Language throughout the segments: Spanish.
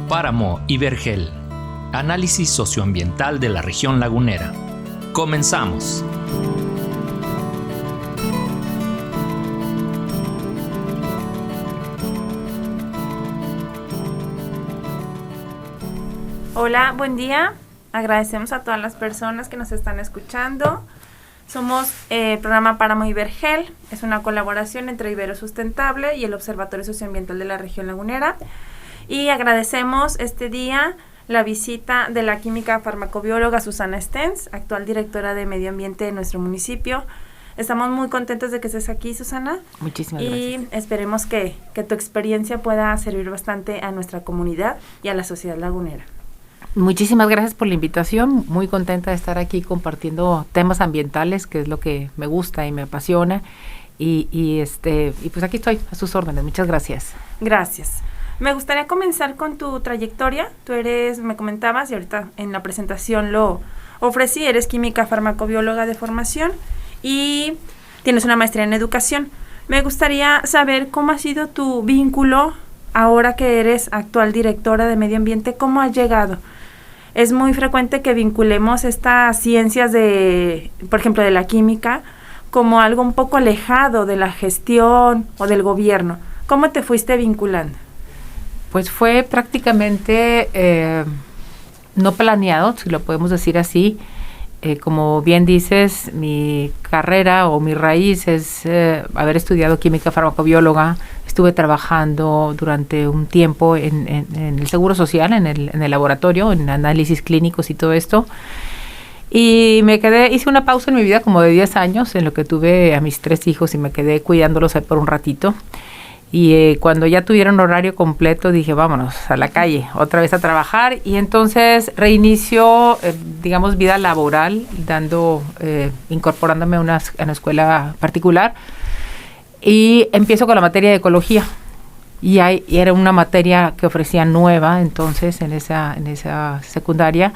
Páramo y Vergel. Análisis socioambiental de la región lagunera. Comenzamos. Hola, buen día. Agradecemos a todas las personas que nos están escuchando. Somos el programa Páramo y Vergel. Es una colaboración entre Ibero Sustentable y el Observatorio Socioambiental de la región lagunera. Y agradecemos este día la visita de la química farmacobióloga Susana Stens, actual directora de Medio Ambiente de nuestro municipio. Estamos muy contentos de que estés aquí, Susana. Muchísimas gracias. Y esperemos que tu experiencia pueda servir bastante a nuestra comunidad y a la sociedad lagunera. Muchísimas gracias por la invitación. Muy contenta de estar aquí compartiendo temas ambientales, que es lo que me gusta y me apasiona. Y pues aquí estoy a sus órdenes. Muchas gracias. Gracias. Me gustaría comenzar con tu trayectoria. Tú eres, me comentabas, y ahorita en la presentación lo ofrecí, eres química farmacobióloga de formación y tienes una maestría en educación. Me gustaría saber cómo ha sido tu vínculo ahora que eres actual directora de Medio Ambiente, ¿cómo has llegado? Es muy frecuente que vinculemos estas ciencias por ejemplo, de la química, como algo un poco alejado de la gestión o del gobierno. ¿Cómo te fuiste vinculando? Pues fue prácticamente no planeado, si lo podemos decir así. Como bien dices, mi carrera o mi raíz es haber estudiado química farmacobióloga. Estuve trabajando durante un tiempo en el Seguro Social, en el laboratorio, en análisis clínicos y todo esto. Y hice una pausa en mi vida como de 10 años, en lo que tuve a mis 3 hijos y me quedé cuidándolos ahí por un ratito. Y cuando ya tuvieron horario completo, dije, vámonos a la calle, otra vez a trabajar. Y entonces reinició, vida laboral, incorporándome a una escuela particular. Y empiezo con la materia de ecología. Y era una materia que ofrecía nueva, entonces, en esa secundaria.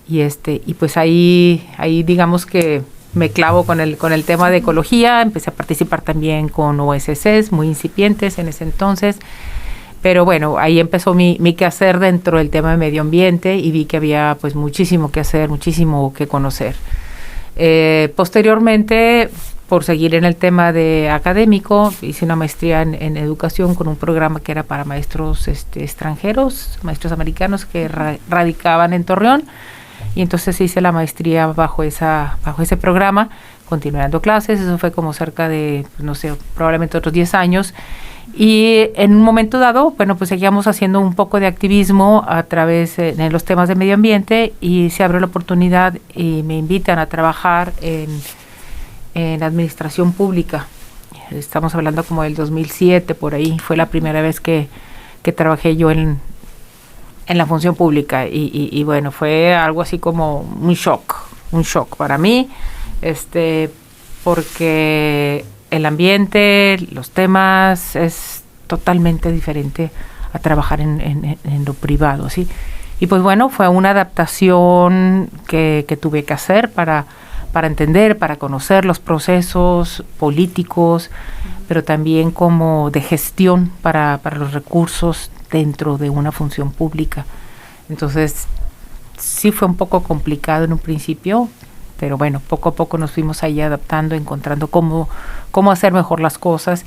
Y pues ahí digamos que me clavo con el tema de ecología. Empecé a participar también con OSCs muy incipientes en ese entonces, pero bueno, ahí empezó mi quehacer dentro del tema de medio ambiente y vi que había pues muchísimo que hacer, muchísimo que conocer. Posteriormente, por seguir en el tema de académico, hice una maestría en educación con un programa que era para maestros extranjeros, maestros americanos que radicaban en Torreón. Y entonces hice la maestría bajo ese programa, continué dando clases. Eso fue como cerca de, probablemente otros 10 años. Y en un momento dado, pues seguíamos haciendo un poco de activismo a través de los temas de medio ambiente y se abrió la oportunidad y me invitan a trabajar en administración pública. Estamos hablando como del 2007, por ahí. Fue la primera vez que trabajé yo en la función pública y bueno, fue algo así como un shock para mí, porque el ambiente, los temas es totalmente diferente a trabajar en lo privado, ¿sí? Y pues bueno, fue una adaptación que tuve que hacer para entender, para conocer los procesos políticos, pero también como de gestión para los recursos dentro de una función pública. Entonces, sí fue un poco complicado en un principio, pero bueno, poco a poco nos fuimos ahí adaptando, encontrando cómo hacer mejor las cosas.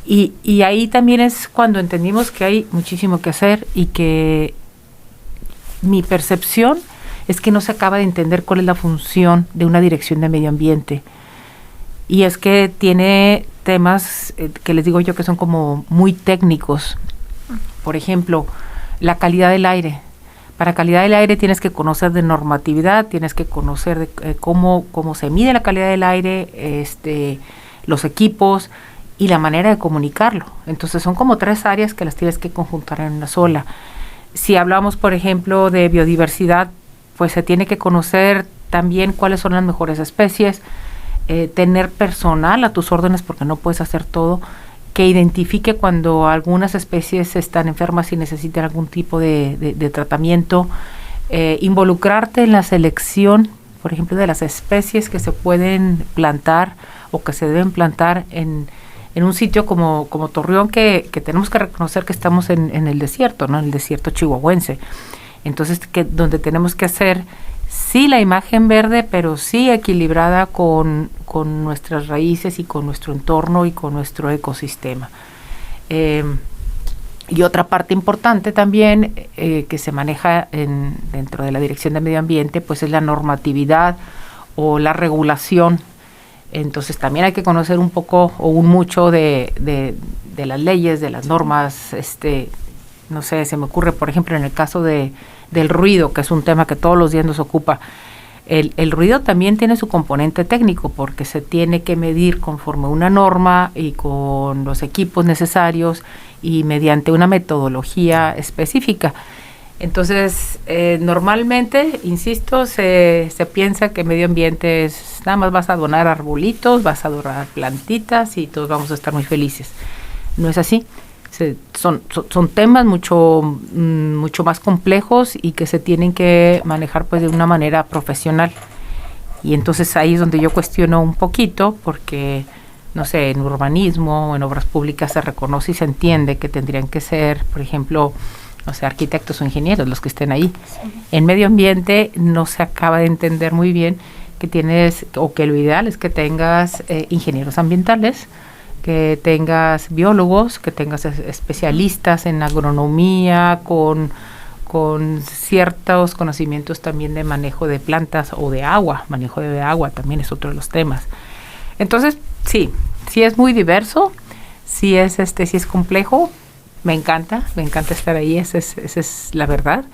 Y ahí también es cuando entendimos que hay muchísimo que hacer y que mi percepción es que no se acaba de entender cuál es la función de una dirección de medio ambiente. Y es que tiene temas que les digo yo que son como muy técnicos. Por ejemplo, la calidad del aire. Para calidad del aire tienes que conocer de normatividad, tienes que conocer de cómo se mide la calidad del aire, los equipos y la manera de comunicarlo. Entonces son como 3 áreas que las tienes que conjuntar en una sola. Si hablamos, por ejemplo, de biodiversidad, pues se tiene que conocer también cuáles son las mejores especies, tener personal a tus órdenes porque no puedes hacer todo, que identifique cuando algunas especies están enfermas y necesitan algún tipo de tratamiento, involucrarte en la selección, por ejemplo, de las especies que se pueden plantar o que se deben plantar en en un sitio como Torreón, que tenemos que reconocer que estamos en el desierto, ¿no? En el desierto chihuahuense. Entonces, donde tenemos que hacer, sí, la imagen verde, pero sí equilibrada con nuestras raíces y con nuestro entorno y con nuestro ecosistema. Y otra parte importante también que se maneja dentro de la Dirección de Medio Ambiente, pues es la normatividad o la regulación. Entonces también hay que conocer un poco o un mucho de las leyes, de las normas. No sé, se me ocurre, por ejemplo, en el caso del ruido, que es un tema que todos los días nos ocupa. El ruido también tiene su componente técnico, porque se tiene que medir conforme una norma y con los equipos necesarios y mediante una metodología específica. Entonces, normalmente, insisto, se piensa que medio ambiente es nada más vas a donar arbolitos, vas a donar plantitas y todos vamos a estar muy felices. No es así. Son temas mucho más complejos y que se tienen que manejar pues de una manera profesional. Y entonces ahí es donde yo cuestiono un poquito, porque no sé, en urbanismo o en obras públicas se reconoce y se entiende que tendrían que ser, por ejemplo, o sea, arquitectos o ingenieros los que estén ahí. Sí. En medio ambiente no se acaba de entender muy bien que tienes, o que lo ideal es que tengas ingenieros ambientales, que tengas biólogos, que tengas especialistas en agronomía, con ciertos conocimientos también de manejo de plantas o de agua. Manejo de agua también es otro de los temas. Entonces, sí es muy diverso, sí es complejo. Me encanta estar ahí, esa es la verdad.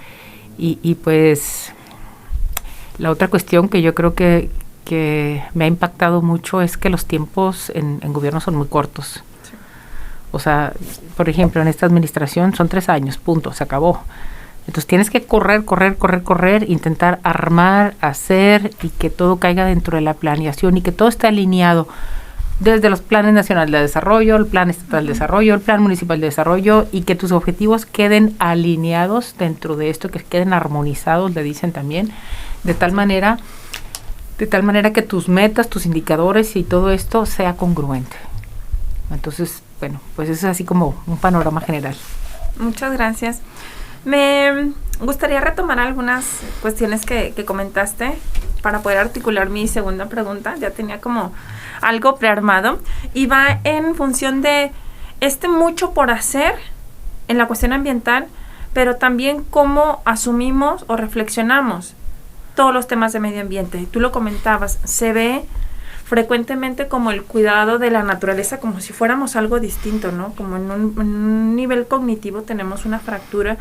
Y pues la otra cuestión que yo creo que me ha impactado mucho es que los tiempos en gobierno son muy cortos. Sí. O sea, por ejemplo, en esta administración son 3 años, punto, se acabó. Entonces tienes que correr, intentar armar, hacer y que todo caiga dentro de la planeación y que todo esté alineado desde los planes nacionales de desarrollo, el plan estatal de desarrollo, el plan municipal de desarrollo, y que tus objetivos queden alineados dentro de esto, que queden armonizados, le dicen también, de tal manera que tus metas, tus indicadores y todo esto sea congruente. Entonces, bueno, pues eso es así como un panorama general. Muchas gracias. Me gustaría retomar algunas cuestiones que comentaste para poder articular mi segunda pregunta. Ya tenía como algo prearmado y va en función de mucho por hacer en la cuestión ambiental, pero también cómo asumimos o reflexionamos todos los temas de medio ambiente. Tú lo comentabas, se ve frecuentemente como el cuidado de la naturaleza, como si fuéramos algo distinto, ¿no? Como en un nivel cognitivo tenemos una fractura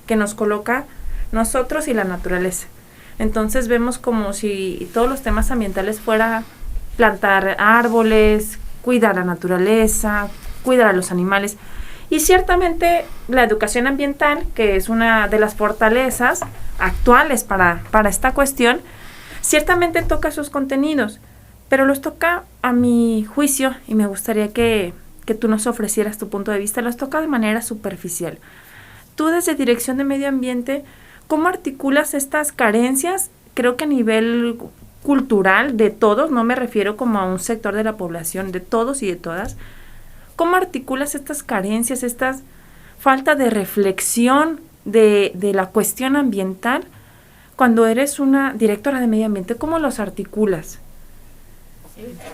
que nos coloca nosotros y la naturaleza. Entonces vemos como si todos los temas ambientales fuera plantar árboles, cuidar la naturaleza, cuidar a los animales. Y ciertamente la educación ambiental, que es una de las fortalezas actuales para esta cuestión, ciertamente toca sus contenidos, pero los toca, a mi juicio, y me gustaría que tú nos ofrecieras tu punto de vista, los toca de manera superficial. Tú desde Dirección de Medio Ambiente, ¿cómo articulas estas carencias? Creo que a nivel cultural de todos, no me refiero como a un sector de la población, de todos y de todas. ¿Cómo articulas estas carencias, esta falta de reflexión de la cuestión ambiental cuando eres una directora de medio ambiente? ¿Cómo los articulas?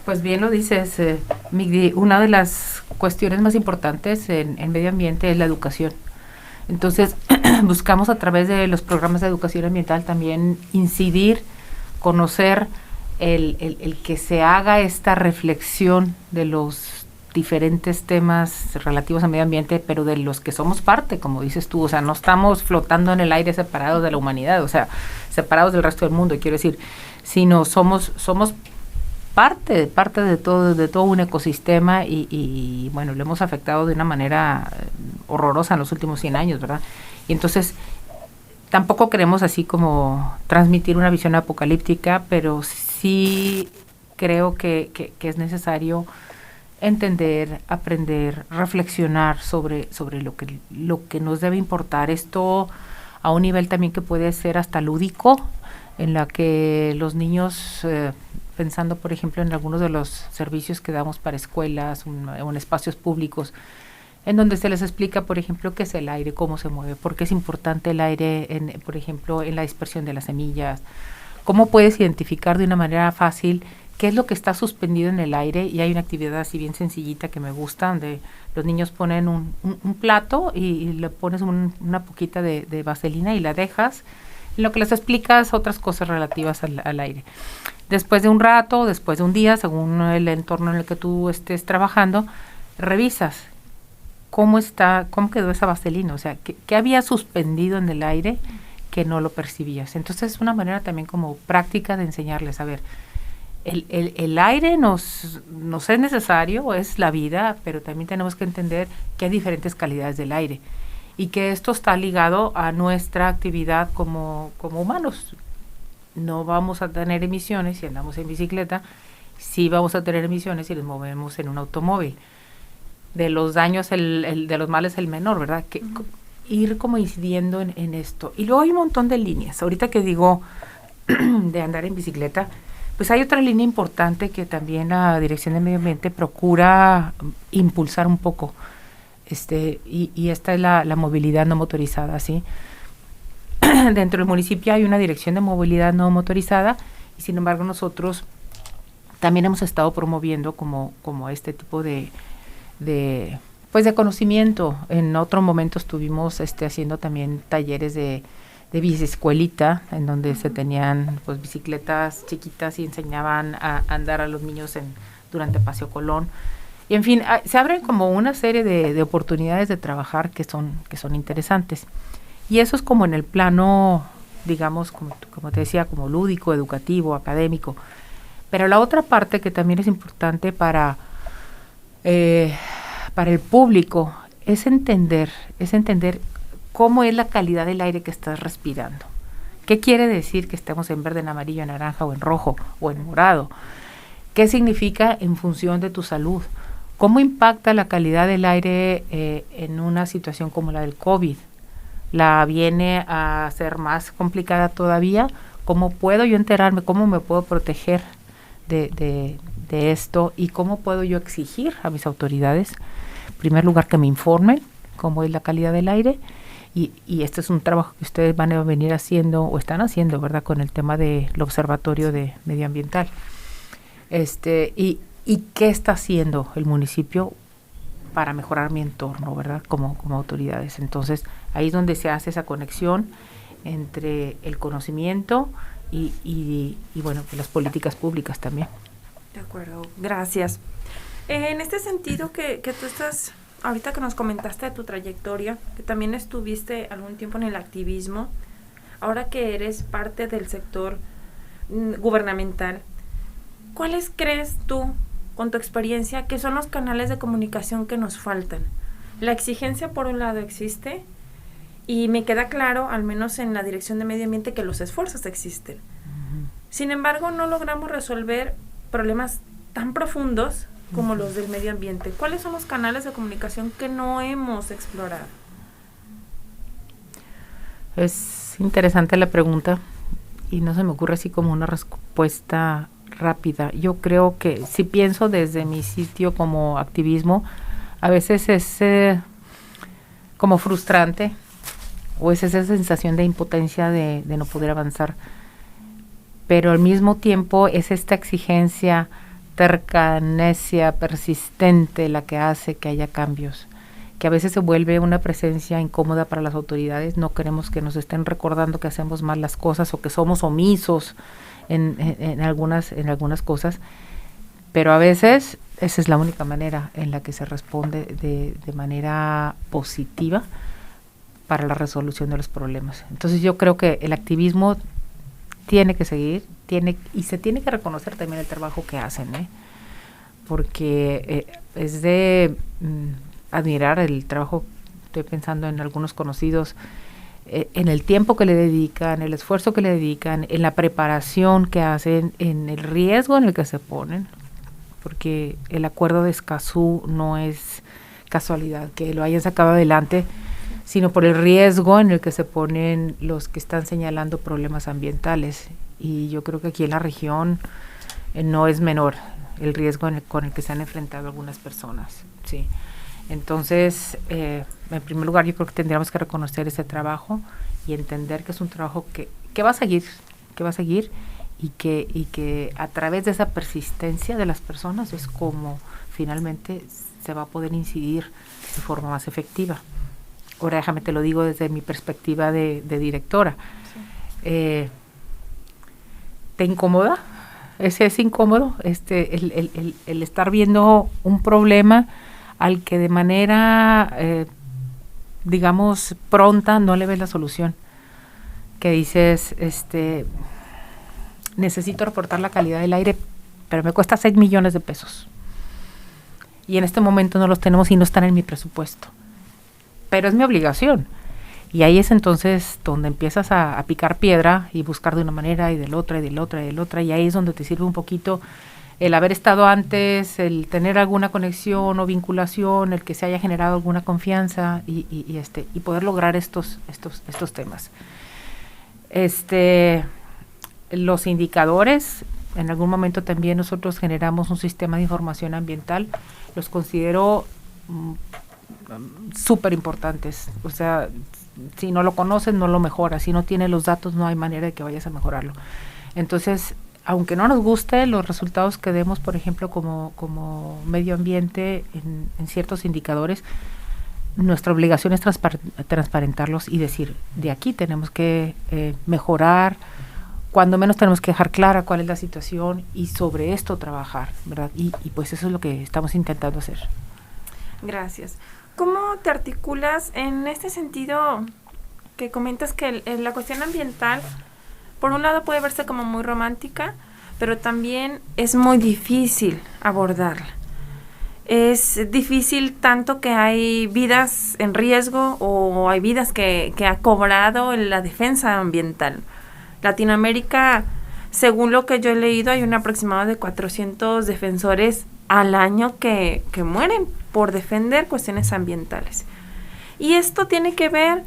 Pues bien lo dices, Migdi, una de las cuestiones más importantes en medio ambiente es la educación. Entonces, buscamos a través de los programas de educación ambiental también incidir, conocer el que se haga esta reflexión de los diferentes temas relativos al medio ambiente, pero de los que somos parte, como dices tú, o sea, no estamos flotando en el aire separados de la humanidad, o sea, separados del resto del mundo, quiero decir, sino somos parte de todo un ecosistema y bueno, lo hemos afectado de una manera horrorosa en los últimos 100 años, ¿verdad? Y entonces tampoco queremos así como transmitir una visión apocalíptica, pero sí creo que es necesario entender, aprender, reflexionar sobre lo que nos debe importar. Esto a un nivel también que puede ser hasta lúdico, en la que los niños pensando, por ejemplo, en algunos de los servicios que damos para escuelas o en espacios públicos, en donde se les explica, por ejemplo, qué es el aire, cómo se mueve, por qué es importante el aire, por ejemplo, en la dispersión de las semillas, cómo puedes identificar de una manera fácil qué es lo que está suspendido en el aire. Y hay una actividad así bien sencillita que me gusta, donde los niños ponen un plato y le pones una poquita de vaselina y la dejas, en lo que les explicas otras cosas relativas al aire. Después de un rato, después de un día, según el entorno en el que tú estés trabajando, revisas cómo quedó esa vaselina, o sea, qué había suspendido en el aire que no lo percibías. Entonces es una manera también como práctica de enseñarles, a ver, el aire nos es necesario, es la vida, pero también tenemos que entender que hay diferentes calidades del aire y que esto está ligado a nuestra actividad como humanos. No vamos a tener emisiones si andamos en bicicleta, sí vamos a tener emisiones si nos movemos en un automóvil. De los daños, de los males el menor, ¿verdad? Ir como incidiendo en esto. Y luego hay un montón de líneas. Ahorita que digo de andar en bicicleta, pues hay otra línea importante que también la Dirección de Medio Ambiente procura impulsar un poco, y esta es la movilidad no motorizada, ¿sí? Dentro del municipio hay una dirección de movilidad no motorizada y sin embargo nosotros también hemos estado promoviendo como este tipo de conocimiento. En otro momento estuvimos haciendo también talleres de biciescuelita, en donde se tenían pues bicicletas chiquitas y enseñaban a andar a los niños durante Paseo Colón. Y en fin, se abren como una serie de oportunidades de trabajar que son interesantes. Y eso es como en el plano, digamos, como te decía, como lúdico, educativo, académico. Pero la otra parte que también es importante para el público es entender cómo es la calidad del aire que estás respirando. ¿Qué quiere decir que estemos en verde, en amarillo, en naranja o en rojo o en morado? ¿Qué significa en función de tu salud? ¿Cómo impacta la calidad del aire en una situación como la del COVID? ¿La viene a ser más complicada todavía? ¿Cómo puedo yo enterarme? ¿Cómo me puedo proteger de esto? ¿Y cómo puedo yo exigir a mis autoridades, en primer lugar, que me informen cómo es la calidad del aire? Y este es un trabajo que ustedes van a venir haciendo o están haciendo, ¿verdad?, con el tema del Observatorio de Medioambiental. ¿Y qué está haciendo el municipio para mejorar mi entorno, ¿verdad?, como autoridades? Entonces, ahí es donde se hace esa conexión entre el conocimiento y bueno, las políticas públicas también. De acuerdo, gracias. En este sentido que tú estás, ahorita que nos comentaste de tu trayectoria, que también estuviste algún tiempo en el activismo, ahora que eres parte del sector gubernamental, ¿cuáles crees tú, con tu experiencia, que son los canales de comunicación que nos faltan? La exigencia, por un lado, existe, y me queda claro, al menos en la Dirección de Medio Ambiente, que los esfuerzos existen. Uh-huh. Sin embargo, no logramos resolver problemas tan profundos como los del medio ambiente. ¿Cuáles son los canales de comunicación que no hemos explorado? Es interesante la pregunta y no se me ocurre así como una respuesta rápida. Yo creo que si pienso desde mi sitio como activismo, a veces es como frustrante o es esa sensación de impotencia de no poder avanzar, pero al mismo tiempo es esta exigencia terca, necia, persistente la que hace que haya cambios, que a veces se vuelve una presencia incómoda para las autoridades. No queremos que nos estén recordando que hacemos mal las cosas o que somos omisos en algunas cosas, pero a veces esa es la única manera en la que se responde de manera positiva para la resolución de los problemas. Entonces yo creo que el activismo tiene que seguir, y se tiene que reconocer también el trabajo que hacen, porque es de admirar el trabajo. Estoy pensando en algunos conocidos, en el tiempo que le dedican, el esfuerzo que le dedican, en la preparación que hacen, en el riesgo en el que se ponen, porque el acuerdo de Escazú no es casualidad que lo hayan sacado adelante, sino por el riesgo en el que se ponen los que están señalando problemas ambientales. Y yo creo que aquí en la región no es menor el riesgo con el que se han enfrentado algunas personas, sí. Entonces, en primer lugar, yo creo que tendríamos que reconocer ese trabajo y entender que es un trabajo que va a seguir, y que a través de esa persistencia de las personas es como finalmente se va a poder incidir de forma más efectiva. Ahora déjame te lo digo desde mi perspectiva de directora. Sí. ¿Te incomoda? Es incómodo el estar viendo un problema al que de manera, digamos, pronta no le ves la solución. Que dices, necesito reportar la calidad del aire, pero me cuesta 6 millones de pesos. Y en este momento no los tenemos y no están en mi presupuesto. Pero es mi obligación. Y ahí es entonces donde empiezas a picar piedra y buscar de una manera y de la otra y de la otra y de la otra. Y ahí es donde te sirve un poquito el haber estado antes, el tener alguna conexión o vinculación, el que se haya generado alguna confianza y poder lograr estos temas. Los indicadores, en algún momento también nosotros generamos un sistema de información ambiental, los considero súper importantes. O sea, si no lo conoces, no lo mejoras. Si no tienes los datos, no hay manera de que vayas a mejorarlo. Entonces, aunque no nos guste los resultados que demos, por ejemplo, como medio ambiente en ciertos indicadores, nuestra obligación es transparentarlos y decir, de aquí tenemos que mejorar, cuando menos tenemos que dejar clara cuál es la situación y sobre esto trabajar, ¿verdad? Y pues eso es lo que estamos intentando hacer. Gracias. ¿Cómo te articulas en este sentido que comentas que la cuestión ambiental, por un lado puede verse como muy romántica, pero también es muy difícil abordarla? Es difícil tanto que hay vidas en riesgo o hay vidas que ha cobrado la defensa ambiental. Latinoamérica, según lo que yo he leído, hay un aproximado de 400 defensores al año que mueren por defender cuestiones ambientales. Y esto tiene que ver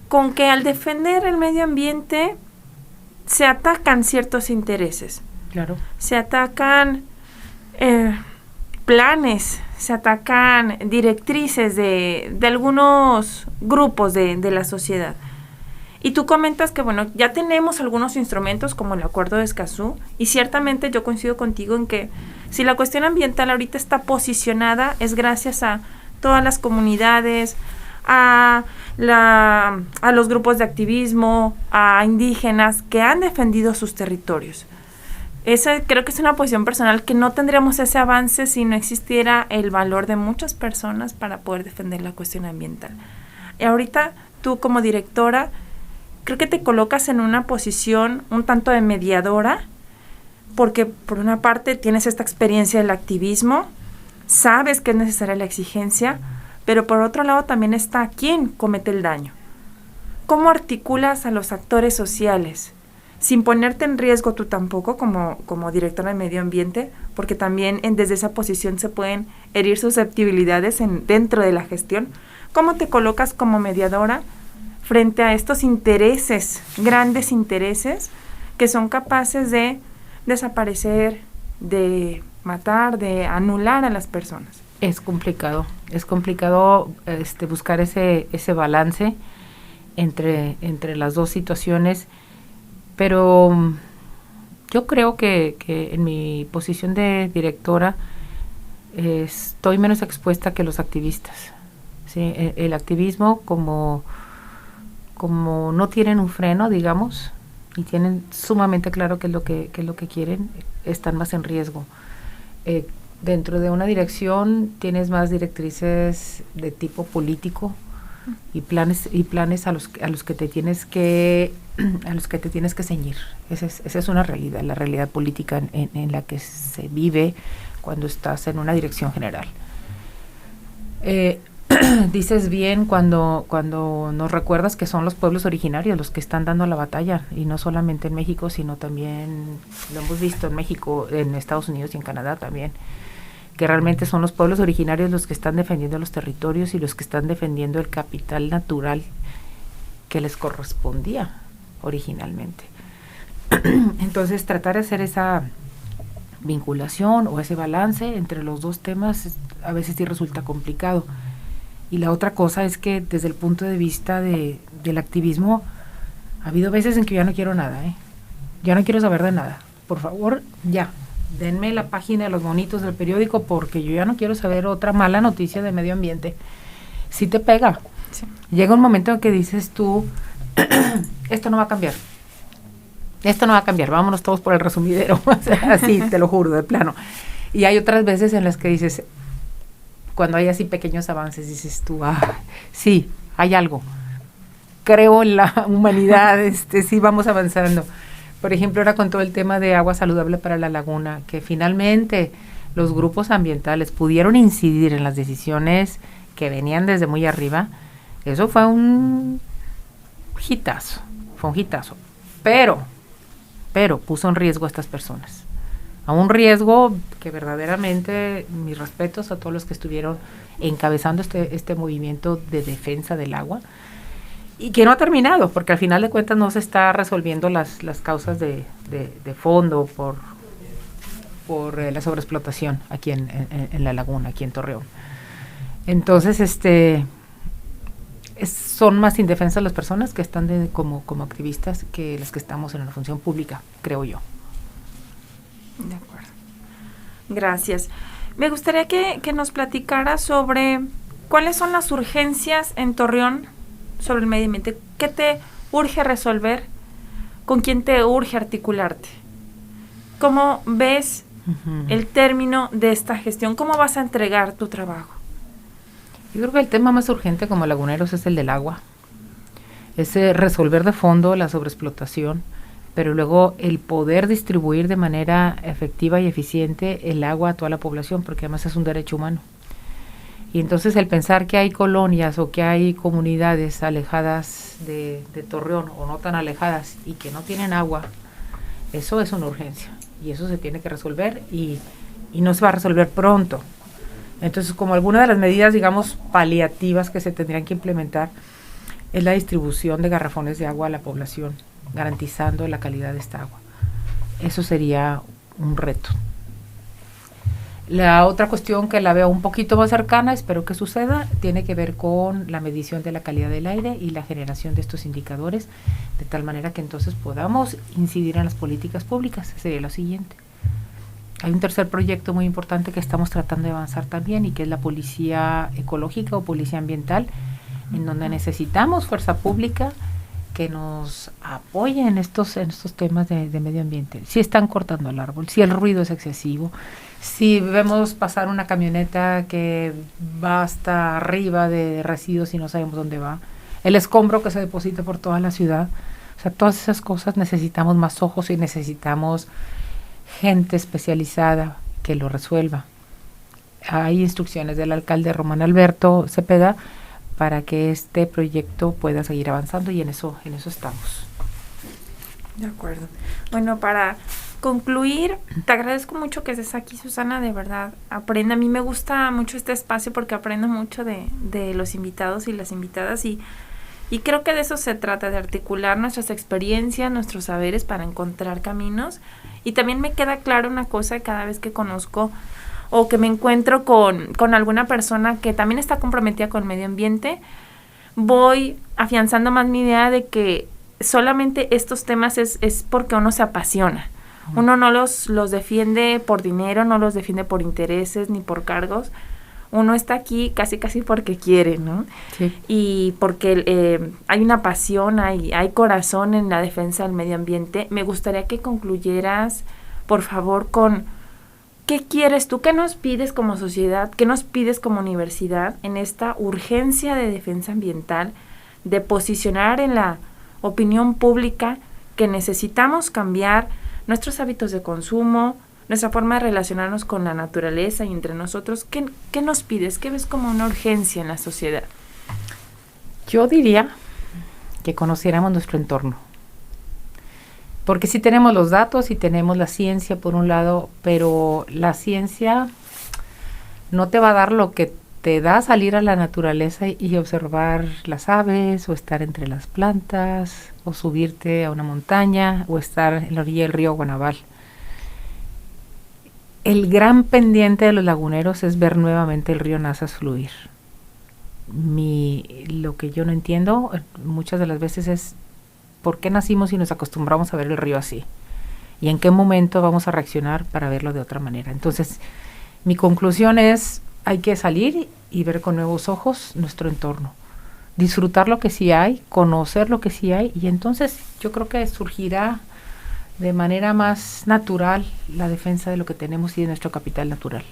con que al defender el medio ambiente se atacan ciertos intereses. Claro. Se atacan planes, se atacan directrices de algunos grupos de la sociedad. Y tú comentas que, bueno, ya tenemos algunos instrumentos como el Acuerdo de Escazú, y ciertamente yo coincido contigo en que si la cuestión ambiental ahorita está posicionada es gracias a todas las comunidades, a los grupos de activismo, a indígenas que han defendido sus territorios. Esa creo que es una posición personal que no tendríamos ese avance si no existiera el valor de muchas personas para poder defender la cuestión ambiental. Y ahorita tú como directora creo que te colocas en una posición un tanto de mediadora, porque por una parte tienes esta experiencia del activismo, sabes que es necesaria la exigencia, pero por otro lado también está quién comete el daño. ¿Cómo articulas a los actores sociales sin ponerte en riesgo tú tampoco como directora de medio ambiente? Porque también desde esa posición se pueden herir susceptibilidades dentro de la gestión. ¿Cómo te colocas como mediadora frente a estos intereses, grandes intereses, que son capaces de desaparecer, de matar, de anular a las personas? Es complicado buscar ese balance entre las dos situaciones, pero yo creo que en mi posición de directora estoy menos expuesta que los activistas. ¿Sí? El activismo como no tienen un freno, digamos, y tienen sumamente claro qué es lo que quieren, están más en riesgo. Dentro de una dirección tienes más directrices de tipo político y planes a los que te tienes que ceñir. Esa es una realidad, la realidad política en la que se vive cuando estás en una dirección general. Dices bien cuando nos recuerdas que son los pueblos originarios los que están dando la batalla, y no solamente en México, sino también lo hemos visto en México, en Estados Unidos y en Canadá también, que realmente son los pueblos originarios los que están defendiendo los territorios y los que están defendiendo el capital natural que les correspondía originalmente. Entonces tratar de hacer vinculación o ese balance entre los dos temas a veces sí resulta complicado. Y la otra cosa es que desde el punto de vista del activismo, ha habido veces en que ya no quiero nada, ya no quiero saber de nada. Por favor, ya, denme la página de los monitos del periódico porque yo ya no quiero saber otra mala noticia de medio ambiente. Sí te pega. Sí. Llega un momento en que dices tú, esto no va a cambiar. Esto no va a cambiar, vámonos todos por el resumidero. O sea, así, te lo juro, de plano. Y hay otras veces en las que dices, cuando hay así pequeños avances, dices tú, sí, hay algo. Creo en la humanidad, sí vamos avanzando. Por ejemplo, ahora con todo el tema de agua saludable para la laguna, que finalmente los grupos ambientales pudieron incidir en las decisiones que venían desde muy arriba, eso fue un hitazo, pero puso en riesgo a estas personas. A un riesgo que verdaderamente, mis respetos a todos los que estuvieron encabezando este movimiento de defensa del agua, y que no ha terminado, porque al final de cuentas no se está resolviendo las causas de fondo por la sobreexplotación aquí en la laguna, aquí en Torreón. Entonces, son más indefensas las personas que están como activistas que las que estamos en la función pública, creo yo. De acuerdo. Gracias. Me gustaría que nos platicara sobre cuáles son las urgencias en Torreón sobre el medio ambiente. ¿Qué te urge resolver? ¿Con quién te urge articularte? ¿Cómo ves el término de esta gestión? ¿Cómo vas a entregar tu trabajo? Yo creo que el tema más urgente como laguneros es el del agua. Es resolver de fondo la sobreexplotación, pero luego el poder distribuir de manera efectiva y eficiente el agua a toda la población, porque además es un derecho humano. Y entonces el pensar que hay colonias o que hay comunidades alejadas de Torreón o no tan alejadas y que no tienen agua, eso es una urgencia y eso se tiene que resolver y no se va a resolver pronto. Entonces, como alguna de las medidas, digamos, paliativas que se tendrían que implementar es la distribución de garrafones de agua a la población, garantizando la calidad de esta agua. Eso sería un reto. La otra cuestión que la veo un poquito más cercana, espero que suceda, tiene que ver con la medición de la calidad del aire y la generación de estos indicadores, de tal manera que entonces podamos incidir en las políticas públicas. Sería lo siguiente. Hay un tercer proyecto muy importante que estamos tratando de avanzar también y que es la policía ecológica o policía ambiental, en donde necesitamos fuerza pública que nos apoye en estos temas de medio ambiente. Si están cortando el árbol, si el ruido es excesivo, si vemos pasar una camioneta que va hasta arriba de residuos y no sabemos dónde va, el escombro que se deposita por toda la ciudad, o sea, todas esas cosas necesitamos más ojos y necesitamos gente especializada que lo resuelva. Hay instrucciones del alcalde Román Alberto Cepeda para que este proyecto pueda seguir avanzando y en eso estamos. De acuerdo. Bueno, para concluir, te agradezco mucho que estés aquí, Susana, de verdad. Aprende, a mí me gusta mucho este espacio porque aprendo mucho de los invitados y las invitadas y creo que de eso se trata, de articular nuestras experiencias, nuestros saberes para encontrar caminos. Y también me queda claro una cosa cada vez que conozco o que me encuentro con alguna persona que también está comprometida con el medio ambiente, voy afianzando más mi idea de que solamente estos temas es porque uno se apasiona. Uno no los defiende por dinero, no los defiende por intereses ni por cargos. Uno está aquí casi porque quiere, ¿no? Sí. Y porque hay una pasión, hay corazón en la defensa del medio ambiente. Me gustaría que concluyeras, por favor, con ¿qué quieres tú? ¿Qué nos pides como sociedad? ¿Qué nos pides como universidad en esta urgencia de defensa ambiental, de posicionar en la opinión pública que necesitamos cambiar nuestros hábitos de consumo, nuestra forma de relacionarnos con la naturaleza y entre nosotros? ¿Qué nos pides? ¿Qué ves como una urgencia en la sociedad? Yo diría que conociéramos nuestro entorno. Porque sí tenemos los datos y tenemos la ciencia por un lado, pero la ciencia no te va a dar lo que te da salir a la naturaleza y observar las aves, o estar entre las plantas, o subirte a una montaña, o estar en la orilla del río Guanabal. el gran pendiente de los laguneros es ver nuevamente el río Nazas fluir. Lo que yo no entiendo muchas de las veces es por qué nacimos y nos acostumbramos a ver el río así, y en qué momento vamos a reaccionar para verlo de otra manera. Entonces, mi conclusión es, hay que salir y ver con nuevos ojos nuestro entorno, disfrutar lo que sí hay, conocer lo que sí hay, y entonces yo creo que surgirá de manera más natural la defensa de lo que tenemos y de nuestro capital natural.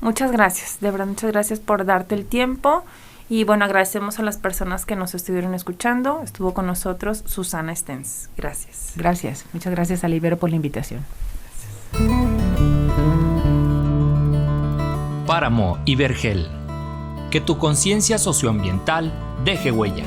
Muchas gracias, de verdad, muchas gracias por darte el tiempo. Y bueno, agradecemos a las personas que nos estuvieron escuchando. Estuvo con nosotros Susana Stens. Gracias. Gracias, muchas gracias a Ibero por la invitación. Páramo y Vergel. Que tu conciencia socioambiental deje huella.